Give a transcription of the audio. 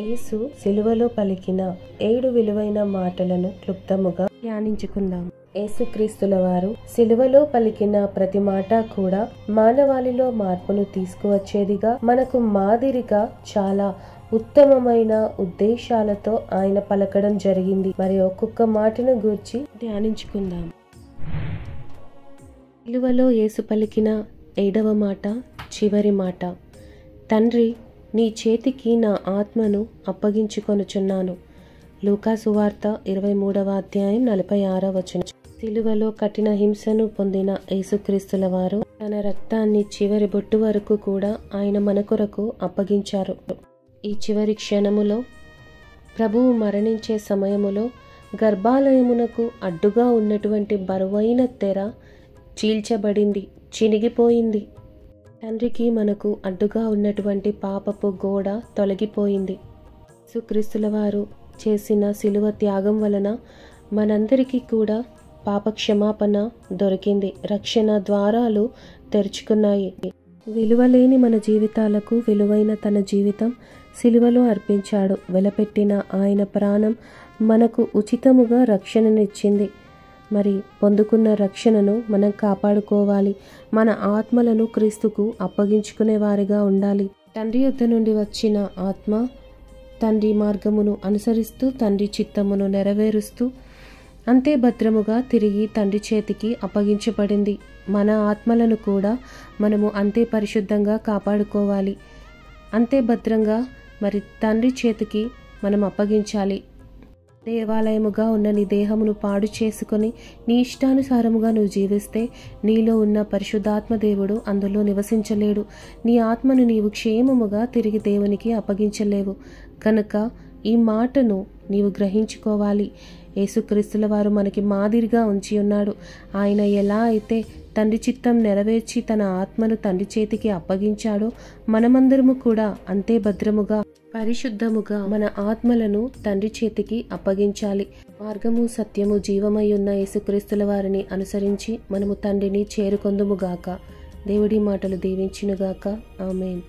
యేసు సిలువలో పలికిన 7 విలువైన మాటలను క్లుప్తముగా ధ్యానించుకుందాం. యేసుక్రీస్తుల వారు సిలువలో పలికిన ప్రతి మాట కూడా మానవాళిలో మార్పును తీసుకువచ్చేదిగా, మనకు మాదిరిగా చాలా ఉత్తమమైన ఉద్దేశాలతో ఆయన పలకడం జరిగింది. మరి ఒక్కొక్క మాటను గూర్చి ధ్యానించుకుందాం. సిలువలో యేసు పలికిన 7వ మాట, చివరి మాట. తండ్రి, నీ చేతికి నా ఆత్మను అప్పగించుకొనుచున్నాను. లూకా సువార్త 23వ అధ్యాయం 46వ వచనం. సిలువలో కఠిన హింసను పొందిన యేసుక్రీస్తుల వారు తన రక్తాన్ని చివరి బొట్టు వరకు కూడా ఆయన మన కొరకు అప్పగించారు. ఈ చివరి క్షణములో, ప్రభువు మరణించే సమయములో గర్భాలయమునకు అడ్డుగా ఉన్నటువంటి బరువైన తెర చీల్చబడింది, చినిగిపోయింది. తండ్రికి మనకు అడ్డుగా ఉన్నటువంటి పాపపు గోడ తొలగిపోయింది. యేసుక్రీస్తుల వారు చేసిన సిలువ త్యాగం వలన మనందరికీ కూడా పాప క్షమాపణ దొరికింది. రక్షణ ద్వారాలు తెరుచుకున్నాయి. విలువలేని మన జీవితాలకు విలువైన తన జీవితం సిలువలో అర్పించాడు. వెలపెట్టిన ఆయన ప్రాణం మనకు ఉచితముగా రక్షణనిచ్చింది. మరి పొందుకున్న రక్షణను మనం కాపాడుకోవాలి. మన ఆత్మలను క్రీస్తుకు అప్పగించుకునే వారిగా ఉండాలి. తండ్రి యొద్ద నుండి వచ్చిన ఆత్మ తండ్రి మార్గమును అనుసరిస్తూ తండ్రి చిత్తమును నెరవేరుస్తూ అంతే భద్రముగా తిరిగి తండ్రి చేతికి అప్పగించబడింది. మన ఆత్మలను కూడా మనము అంతే పరిశుద్ధంగా కాపాడుకోవాలి. అంతే భద్రంగా మరి తండ్రి చేతికి మనం అప్పగించాలి. దేవాలయముగా ఉన్న నీ దేహమును పాడు చేసుకొని నీ ఇష్టానుసారముగా నువ్వు జీవిస్తే నీలో ఉన్న పరిశుద్ధాత్మ దేవుడు అందులో నివసించలేడు. నీ ఆత్మను నీవు క్షేమముగా తిరిగి దేవునికి అప్పగించలేవు. కనుక ఈ మాటను నీవు గ్రహించుకోవాలి. యేసుక్రీస్తుల వారు మనకి మాదిరిగా ఉంచి ఉన్నాడు. ఆయన ఎలా అయితే తండ్రి చిత్తం నెరవేర్చి తన ఆత్మను తండ్రి చేతికి అప్పగించాడో మనమందరము కూడా అంతే భద్రముగా పరిశుద్ధముగా మన ఆత్మలను తండ్రి చేతికి అప్పగించాలి. మార్గము సత్యము జీవమై ఉన్న యేసుక్రీస్తుల వారిని అనుసరించి మనము తండ్రిని చేరుకొందుముగాక. దేవుడి మాటలు దీవించునుగాక. ఆమేన్.